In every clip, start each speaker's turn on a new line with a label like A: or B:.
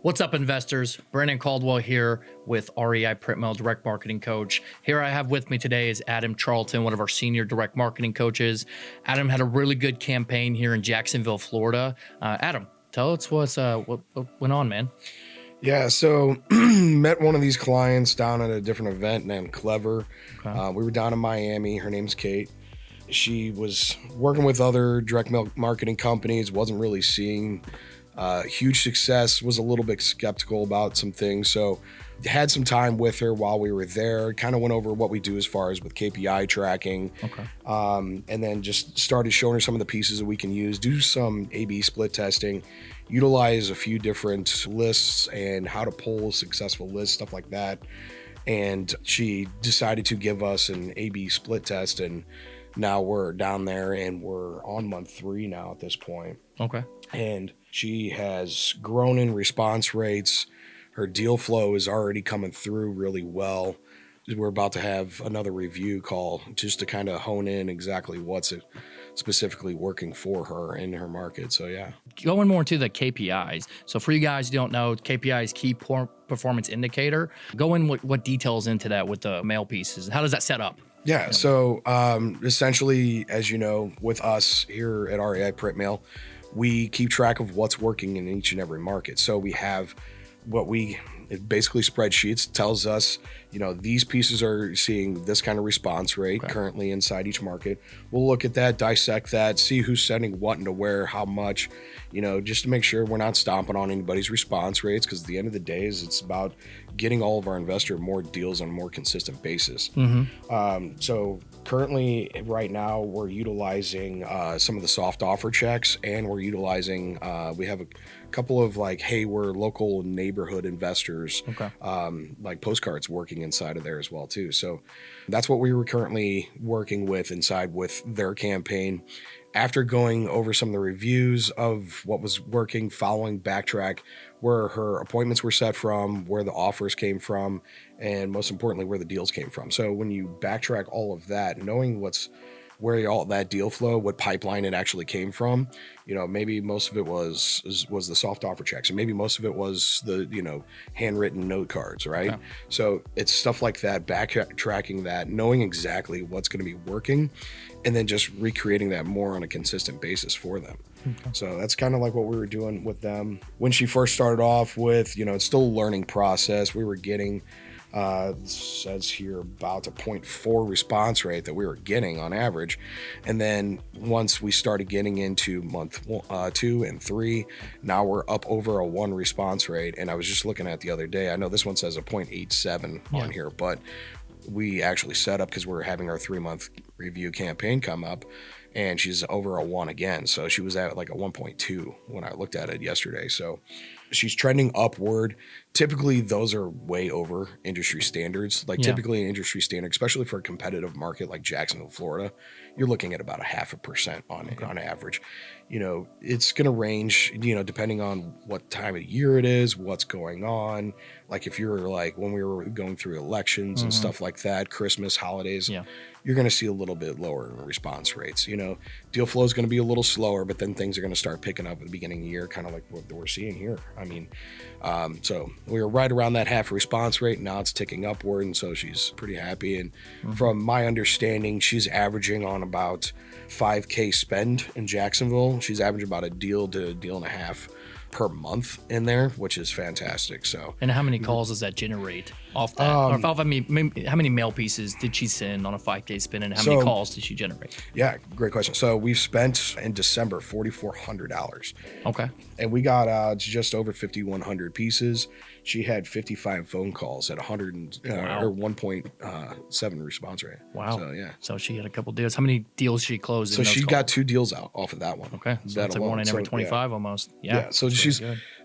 A: What's up, investors? Brandon Caldwell here with REIPrintmail Direct Marketing Coach. Here I have with me today is Adam Charlton, one of our senior direct marketing coaches. Adam had a really good campaign here in Jacksonville, Florida. Adam, tell us what went on, man.
B: Yeah, so met one of these clients down at a different event named Clever.
A: Okay.
B: We were down in Miami. Her name's Kate. She was working with other direct mail marketing companies, wasn't really seeing huge success, was a little bit skeptical about some things. So had some time with her while we were there, kind of went over what we do as far as with KPI tracking.
A: Okay.
B: And then just started showing her some of the pieces that we can use, do some A/B split testing, utilize a few different lists and how to pull successful lists, stuff like that. And she decided to give us an A/B split test, and now we're down there and we're on month 3 now at this point.
A: Okay.
B: And she has grown in response rates. Her deal flow is already coming through really well. We're about to have another review call just to kind of hone in exactly what's specifically working for her in her market. So yeah.
A: Going more into the KPIs. So for you guys who don't know, KPI is key performance indicator. Go in what details into that with the mail pieces. How does that set up?
B: Yeah. So essentially, as you know, with us here at REIPrintmail, we keep track of what's working in each and every market. So we have basically spreadsheets tells us, these pieces are seeing this kind of response rate currently inside each market. We'll look at that, dissect that, see who's sending what into where, how much, just to make sure we're not stomping on anybody's response rates. Because at the end of the day, it's about getting all of our investor more deals on a more consistent basis.
A: Mm-hmm.
B: So currently right now we're utilizing some of the soft offer checks, and we're utilizing, we have a couple of we're local neighborhood investors, like postcards working inside of there as well too. So that's what we were currently working with inside with their campaign. After going over some of the reviews of what was working, following backtrack where her appointments were set from, where the offers came from, and most importantly, where the deals came from. So when you backtrack all of that, knowing where all that deal flow, what pipeline it actually came from, maybe most of it was the soft offer checks, and maybe most of it was the, handwritten note cards, right? Okay. So it's stuff like that, backtracking that, knowing exactly what's going to be working, and then just recreating that more on a consistent basis for them. Okay. So that's kind of like what we were doing with them. When she first started off with, it's still a learning process. We were getting, it says here about a 0.4 response rate that we were getting on average. And then once we started getting into month 2 and 3, now we're up over a 1 response rate. And I was just looking at the other day, I know this one says a 0.87 on here, but we actually set up, because we're having our 3-month review campaign come up, and she's over a 1 again. So she was at like a 1.2 when I looked at it yesterday. So she's trending upward. Typically, those are way over industry standards. Typically an industry standard, especially for a competitive market like Jacksonville, Florida, you're looking at about 0.5% on average. It's going to range, depending on what time of year it is, what's going on. Like if you're when we were going through elections and stuff like that, Christmas, holidays, you're going to see a little bit lower in response rates. Deal flow is going to be a little slower, but then things are going to start picking up at the beginning of the year, kind of like what we're seeing here. I mean, so we were right around that 0.5 response rate. Now it's ticking upward, and so she's pretty happy. And from my understanding, she's averaging on about $5,000 spend in Jacksonville. She's averaging about a deal to a deal and a half per month in there, which is fantastic. So,
A: and how many calls does that generate off that? Or how many mail pieces did she send on a 5K spin, and how many calls did she generate?
B: Yeah, great question. So we've spent in December $4,400.
A: Okay.
B: And we got just over 5,100 pieces. She had 55 phone calls at 1.7 response rate.
A: Wow.
B: So yeah.
A: So she had a couple deals. How many deals she closed?
B: So she got 2 deals out off of that one.
A: Okay. So that's like 1 in every 25 almost. Yeah.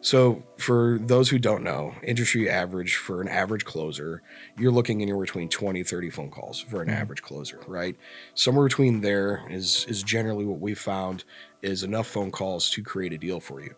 B: So for those who don't know, industry average for an average closer, you're looking anywhere between 20, 30 phone calls for an average closer, right? Somewhere between there is generally what we found is enough phone calls to create a deal for you.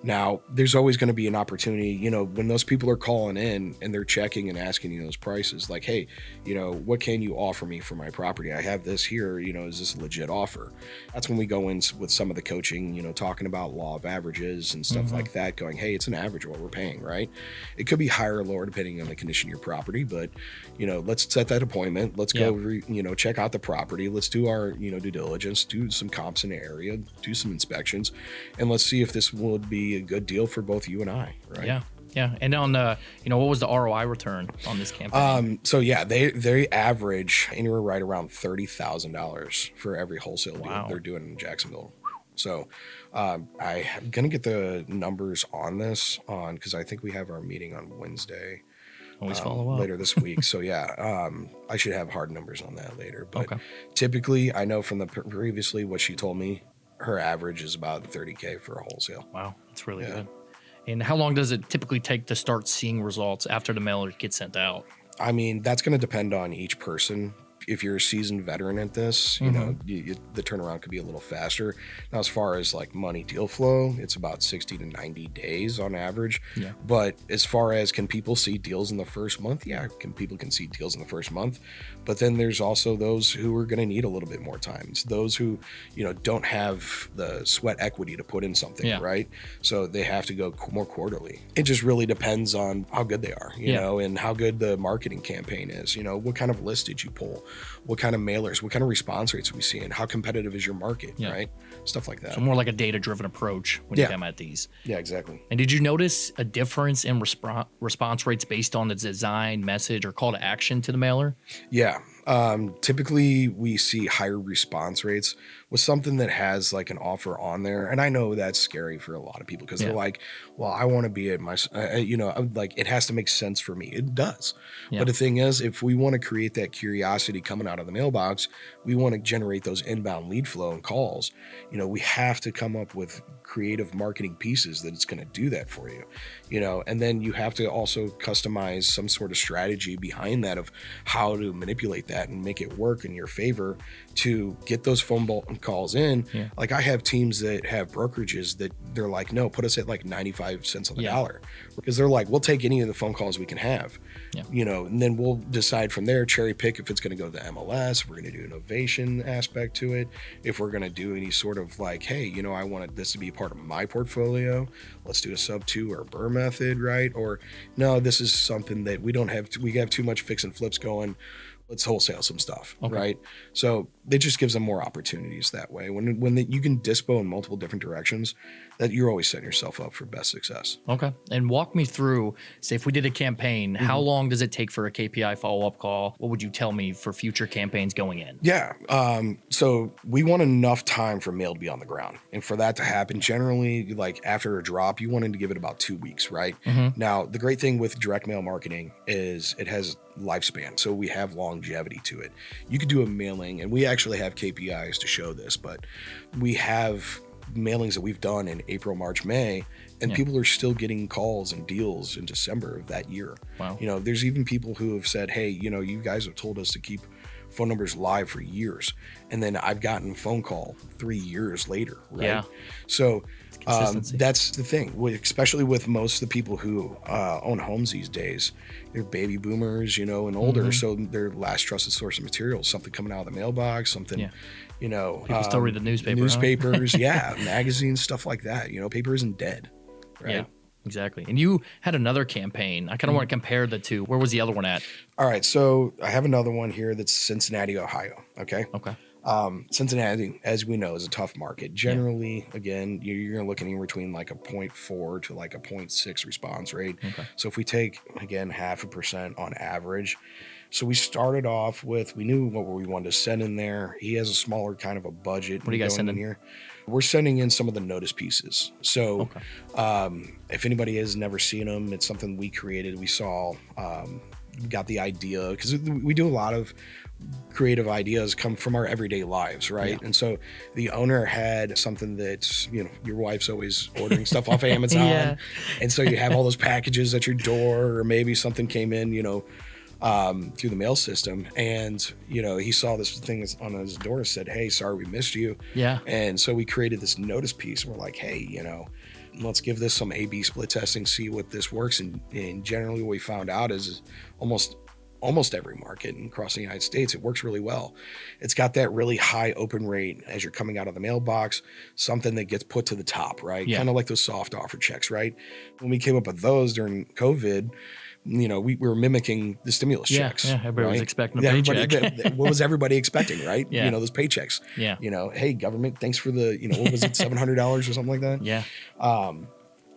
B: Now, there's always going to be an opportunity, you know, when those people are calling in and they're checking and asking you those prices, like, hey, you know, what can you offer me for my property? I have this here, you know, is this a legit offer? That's when we go in with some of the coaching, you know, talking about law of averages and stuff like that, going, hey, it's an average of what we're paying, right? It could be higher or lower depending on the condition of your property, but, you know, let's set that appointment. Let's go, you know, check out the property. Let's do our, you know, due diligence, do some comps in the area, do some inspections, and let's see if this would be a good deal for both you and I, right?
A: Yeah. Yeah. And on the, you know, what was the ROI return on this campaign?
B: So yeah, they average anywhere right around $30,000 for every wholesale deal they're doing in Jacksonville. So I'm gonna get the numbers on this because I think we have our meeting on Wednesday.
A: Always follow up
B: later this week. So yeah, I should have hard numbers on that later. But typically, I know from the previously what she told me, her average is about $30K for a wholesale.
A: Wow, that's really good. And how long does it typically take to start seeing results after the mailer gets sent out?
B: I mean, that's going to depend on each person. If you're a seasoned veteran at this, you know, the turnaround could be a little faster. Now, as far as like money deal flow, it's about 60 to 90 days on average. Yeah. But as far as can people see deals in the first month? Yeah, people can see deals in the first month. But then there's also those who are going to need a little bit more time. It's those who, you know, don't have the sweat equity to put in something, right? So they have to go more quarterly. It just really depends on how good they are, you know, and how good the marketing campaign is. You know, what kind of list did you pull? What kind of mailers, what kind of response rates are we seeing? How competitive is your market, right? Stuff like that.
A: So more like a data-driven approach when you come at these.
B: Yeah, exactly.
A: And did you notice a difference in response rates based on the design, message, or call to action to the mailer?
B: Yeah. Typically we see higher response rates with something that has like an offer on there. And I know that's scary for a lot of people because they're like, well, I want to be at my, you know, like it has to make sense for me. It does. But the thing is, if we want to create that curiosity coming out of the mailbox, we want to generate those inbound lead flow and calls. You know, we have to come up with creative marketing pieces that it's going to do that for you, you know, and then you have to also customize some sort of strategy behind that of how to manipulate that and make it work in your favor to get those phone calls in. Like I have teams that have brokerages that they're like, no, put us at like 95 cents on the dollar, because they're like, we'll take any of the phone calls we can have, you know, and then we'll decide from there, cherry pick if it's going to go to the MLS, if we're going to do an innovation aspect to it, if we're going to do any sort of like, hey, you know, I wanted this to be part of my portfolio, let's do a sub 2 or BRRRR method, right? Or no, this is something that we don't have, we have too much fix and flips going, let's wholesale some stuff, right? So it just gives them more opportunities that way. When you can dispo in multiple different directions, that you're always setting yourself up for best success.
A: Okay. And walk me through, say if we did a campaign, how long does it take for a KPI follow-up call? What would you tell me for future campaigns going in?
B: Yeah. So we want enough time for mail to be on the ground. And for that to happen, generally, like after a drop, you wanted to give it about 2 weeks, right? Now, the great thing with direct mail marketing is it has lifespan. So we have longevity to it. You could do a mailing, and we actually have KPIs to show this, but we have mailings that we've done in April, March, May, and people are still getting calls and deals in December of that year. Wow. You know, there's even people who have said, hey, you know, you guys have told us to keep phone numbers live for years. And then I've gotten a phone call 3 years later, right? Yeah. So that's the thing, especially with most of the people who own homes these days. They're baby boomers, you know, and older. So their last trusted source of materials, something coming out of the mailbox, something, you know.
A: People still read the newspaper.
B: Newspapers, magazines, stuff like that. You know, paper isn't dead, right?
A: Yeah. Exactly. And you had another campaign. I kind of want to compare the two. Where was the other one at?
B: All right. So I have another one here that's Cincinnati, Ohio. Okay. Cincinnati, as we know, is a tough market. Generally, again, you're looking in between like a 0.4 to like a 0.6 response rate. So if we take, again, 0.5% on average. So we started off with, we knew what we wanted to send in there. He has a smaller kind of a budget.
A: What do you guys send in
B: here? We're sending in some of the notice pieces. So if anybody has never seen them, it's something we created. We saw, got the idea, because we do a lot of creative ideas come from our everyday lives, right? And so the owner had something that's, you know, your wife's always ordering stuff off of Amazon. And so you have all those packages at your door, or maybe something came in, you know, through the mail system. And, he saw this thing that's on his door and said, "Hey, sorry, we missed you."
A: Yeah.
B: And so we created this notice piece. And we're like, "Hey, let's give this some A/B split testing, see what this works." And generally what we found out is almost every market across the United States, it works really well. It's got that really high open rate as you're coming out of the mailbox, something that gets put to the top, right?
A: Yeah.
B: Kind of like those soft offer checks, right? When we came up with those during COVID, we were mimicking the stimulus checks.
A: Yeah, everybody was
B: right?
A: expecting a paycheck.
B: What was everybody expecting, right?
A: Yeah.
B: Those paychecks.
A: Yeah.
B: Hey, government, thanks for the, what was it, $700 or something like that?
A: Yeah.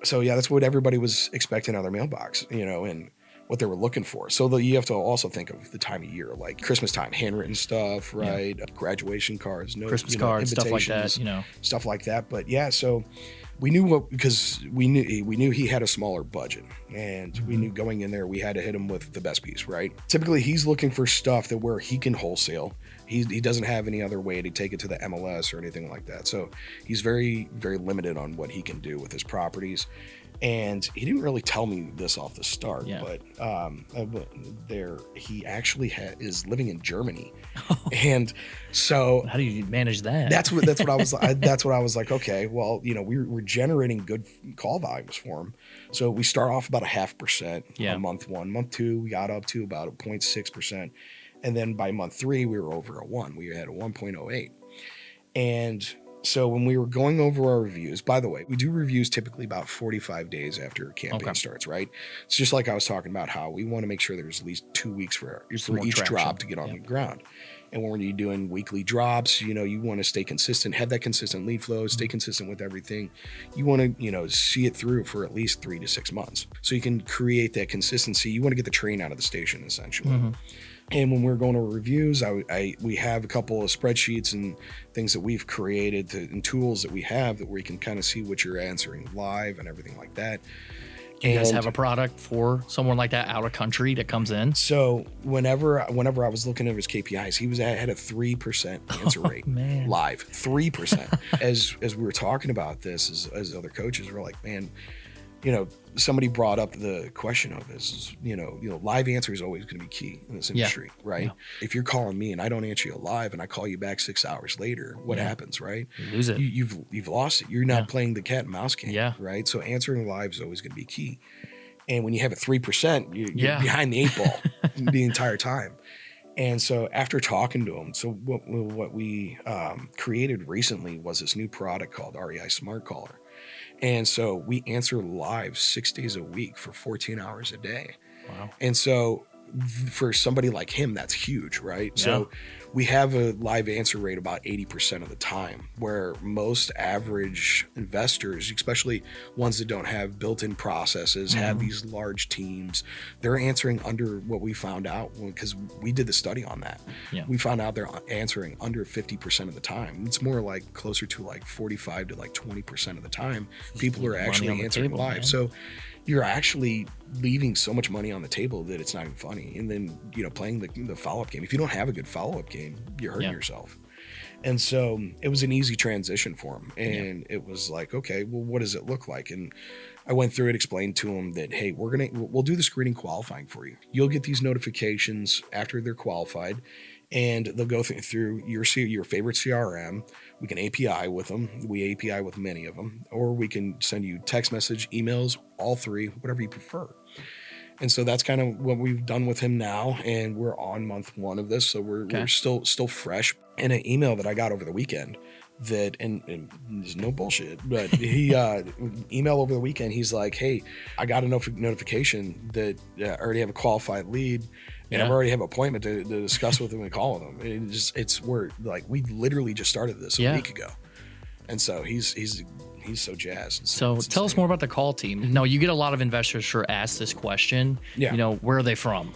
B: So yeah, that's what everybody was expecting out of their mailbox, and what they were looking for. So you have to also think of the time of year, like Christmas time, handwritten stuff, right? Yeah. Graduation cards,
A: Christmas cards, stuff like that,
B: stuff like that. But yeah, so we knew because we knew he had a smaller budget, and we knew going in there we had to hit him with the best piece, right? Typically, he's looking for stuff that where he can wholesale. He doesn't have any other way to take it to the MLS or anything like that. So he's very, very limited on what he can do with his properties. And he didn't really tell me this off the start, but he actually is living in Germany, and so
A: how do you manage that?
B: That's what I was. That's what I was like. Okay, well, we're generating good call volumes for him, so we start off about 0.5% on month 1. Month 2, we got up to about 0.6%, and then by month 3, we were over a 1. We had a 1.08, and so when we were going over our reviews, by the way, we do reviews typically about 45 days after a campaign starts, right? It's just like I was talking about how we want to make sure there's at least 2 weeks for each drop to get on the ground. And when you're doing weekly drops, you want to stay consistent, have that consistent lead flow, stay consistent with everything. You want to, see it through for at least 3 to 6 months. So you can create that consistency. You want to get the train out of the station, essentially. And when we're going over reviews, we have a couple of spreadsheets and things that we've created and tools that we have that we can kind of see what you're answering live and everything like that.
A: Do you guys have a product for someone like that out of country that comes in?
B: So whenever I was looking at his KPIs, he had a 3% answer rate live, 3%. As we were talking about this, as other coaches were like, man, somebody brought up the question of is, live answer is always going to be key in this industry, right? Yeah. If you're calling me and I don't answer you live and I call you back 6 hours later, what happens, right?
A: You lose it.
B: You've lost it. You're not playing the cat and mouse game, right? So answering live is always going to be key. And when you have a 3%, you're behind the 8 ball the entire time. And so after talking to him, so what we created recently was this new product called REISmartData. And so we answer live 6 days a week for 14 hours a day.
A: Wow.
B: And so for somebody like him, that's huge, right? Yeah. So we have a live answer rate about 80% of the time, where most average investors, especially ones that don't have built-in processes, have these large teams, they're answering under what we found out, because we did the study on that. Yeah. We found out they're answering under 50% of the time. It's more like closer to like 45 to like 20% of the time people are actually answering live. Man. So you're actually leaving so much money on the table that it's not even funny. And then, playing the follow-up game. If you don't have a good follow-up game, you're hurting yourself. And so it was an easy transition for him. And it was like, okay, well, what does it look like? And I went through it, explained to him that, hey, we'll do the screening qualifying for you. You'll get these notifications after they're qualified, and they'll go through your favorite CRM. We can API with them. We API with many of them, or we can send you text message, emails, all three, whatever you prefer. And so that's kind of what we've done with him now. And we're on month 1 of this. So we're still fresh. And an email that I got over the weekend that, and there's no bullshit, but he emailed over the weekend. He's like, hey, I got a notification that I already have a qualified lead. And I already have an appointment to discuss with him and call with him. We're like, we literally just started this a week ago. And so he's so jazzed.
A: So tell us more about the call team. No, you get a lot of investors who ask this question. Yeah. Where are they from?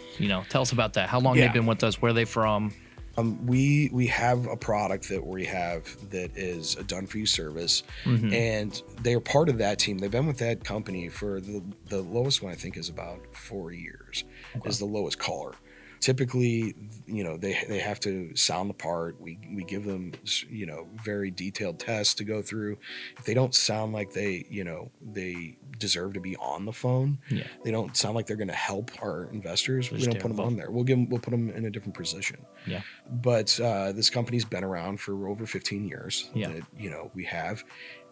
A: Tell us about that. How long they've been with us? Where are they from?
B: We have a product that we have that is a done-for-you service, and they're part of that team. They've been with that company for the lowest one, I think, is about 4 years, is the lowest caller. typically, they have to sound the part. We give them, very detailed tests to go through. If they don't sound like they deserve to be on the phone, they don't sound like they're going to help our investors, we don't put them on there. We'll put them in a different position.
A: Yeah.
B: But this company's been around for over 15 years.
A: Yeah.
B: That, we have.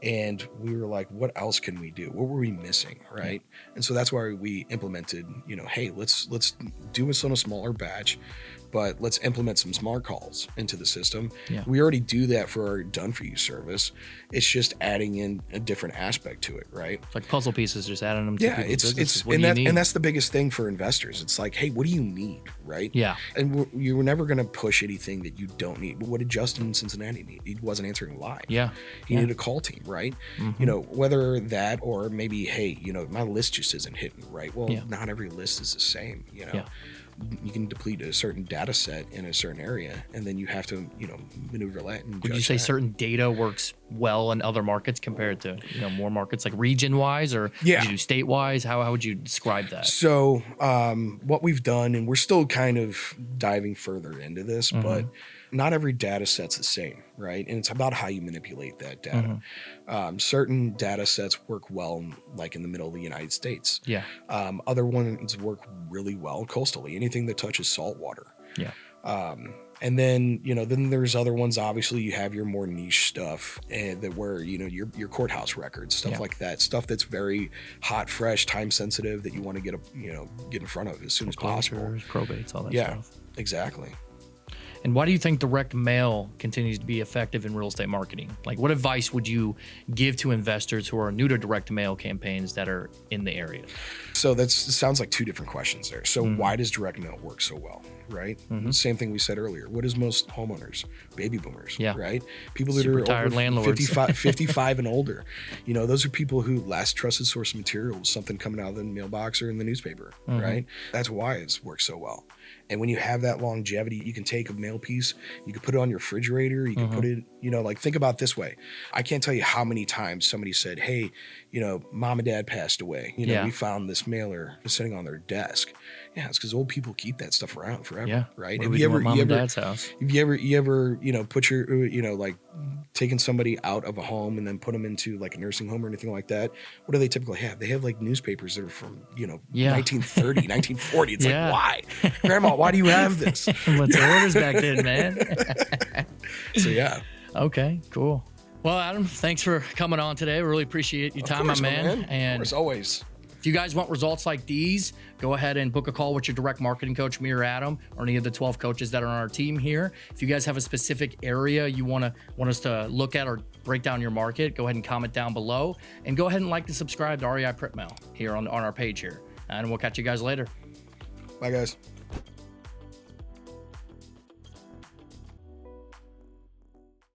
B: And we were like, what else can we do? What were we missing, right? And so that's why we implemented, hey, let's do this on a smaller batch, but let's implement some smart calls into the system.
A: Yeah.
B: We already do that for our done for you service. It's just adding in a different aspect to it, right?
A: It's like puzzle pieces, just adding them to
B: and that's the biggest thing for investors. It's like, hey, what do you need, right?
A: Yeah.
B: And you were never going to push anything that you don't need. What did Justin in Cincinnati need? He wasn't answering live.
A: Yeah.
B: He needed a call team, right? Whether that or maybe, hey, my list just isn't hitting right. Well, not every list is the same, You can deplete a certain data set in a certain area, and then you have to, maneuver that. And
A: would you say certain data works well in other markets compared to, more markets, like region-wise, or would you do state-wise? How would you describe that?
B: So what we've done, and we're still kind of diving further into this, but not every data set's the same, right? And it's about how you manipulate that data. Certain data sets work well, like in the middle of the United States.
A: Yeah.
B: Other ones work really well coastally, anything that touches salt water.
A: Yeah.
B: And then, then there's other ones. Obviously, you have your more niche stuff, and that where your courthouse records, stuff like that, stuff that's very hot, fresh, time sensitive, that you want to get in front of as soon as possible.
A: Probates, all that stuff.
B: Yeah, exactly.
A: And why do you think direct mail continues to be effective in real estate marketing? Like, what advice would you give to investors who are new to direct mail campaigns that are in the area?
B: So that sounds like two different questions there. So why does direct mail work so well, right? Same thing we said earlier. What is most homeowners? Baby boomers, right? People that are
A: tired
B: over
A: landlords.
B: 55 and older. Those are people who last trusted source of material was something coming out of the mailbox or in the newspaper, right? That's why it's worked so well. And when you have that longevity, you can take a mail piece, you can put it on your refrigerator, you can put it, think about it this way. I can't tell you how many times somebody said, hey, mom and dad passed away. We found this mailer sitting on their desk. Yeah, it's because old people keep that stuff around forever, right?
A: Have you ever, mom and dad's house?
B: Have you ever, put your, like taking somebody out of a home and then put them into like a nursing home or anything like that? What do they typically have? They have like newspapers that are from, 1930, 1940. It's like, why? Grandma, why do you have this?
A: What's the orders back then, man?
B: So, yeah.
A: Okay, cool. Well, Adam, thanks for coming on today. We really appreciate your time, my man. And
B: as always.
A: If you guys want results like these, go ahead and book a call with your direct marketing coach, me or Adam, or any of the 12 coaches that are on our team here. If you guys have a specific area you want us to look at or break down your market, go ahead and comment down below. And go ahead and like and subscribe to REI Print Mail here on our page here. And we'll catch you guys later.
B: Bye, guys.